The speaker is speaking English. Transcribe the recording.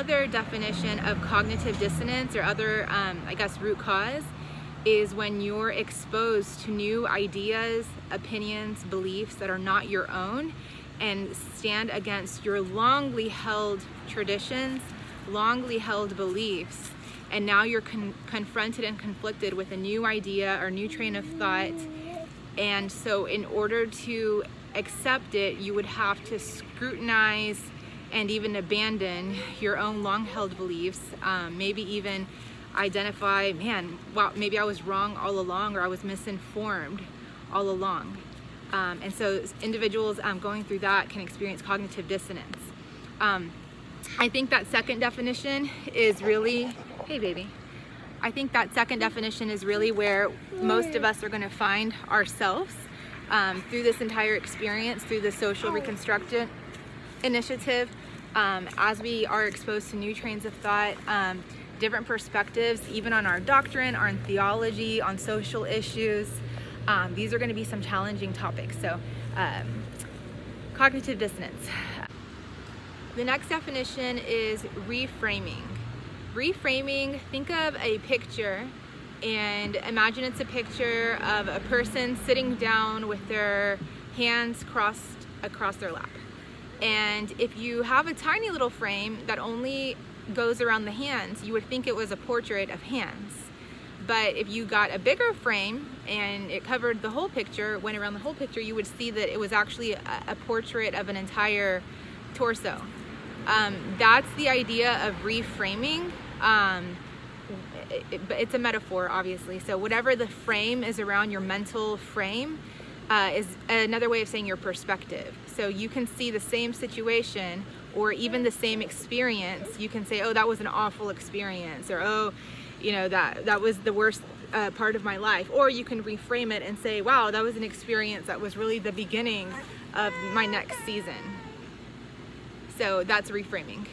other definition of cognitive dissonance, or other, I guess, root cause, is when you're exposed to new ideas, opinions, beliefs that are not your own and stand against your longly held traditions, longly held beliefs, and now you're confronted and conflicted with a new idea or new train of thought. And so in order to accept it, you would have to scrutinize and even abandon your own long-held beliefs, maybe even identify, man, wow, maybe I was wrong all along, or I was misinformed all along. And so individuals going through that can experience cognitive dissonance. I think that second definition is really, hey baby, I think that second definition is really where most of us are going to find ourselves through this entire experience, through the social reconstruction initiative, as we are exposed to new trains of thought, different perspectives, even on our doctrine, on theology, on social issues. These are going to be some challenging topics. So, cognitive dissonance. The next definition is reframing. Reframing, think of a picture and imagine it's a picture of a person sitting down with their hands crossed across their lap. And if you have a tiny little frame that only goes around the hands, you would think it was a portrait of hands. But if you got a bigger frame and it covered the whole picture, went around the whole picture, you would see that it was actually a portrait of an entire torso. That's the idea of reframing. It's a metaphor, obviously. So whatever the frame is around your mental frame is another way of saying your perspective. So you can see the same situation or even the same experience. You can say, oh, that was an awful experience, or oh, you know, that was the worst part of my life. Or you can reframe it and say, wow, that was an experience that was really the beginning of my next season. So that's reframing.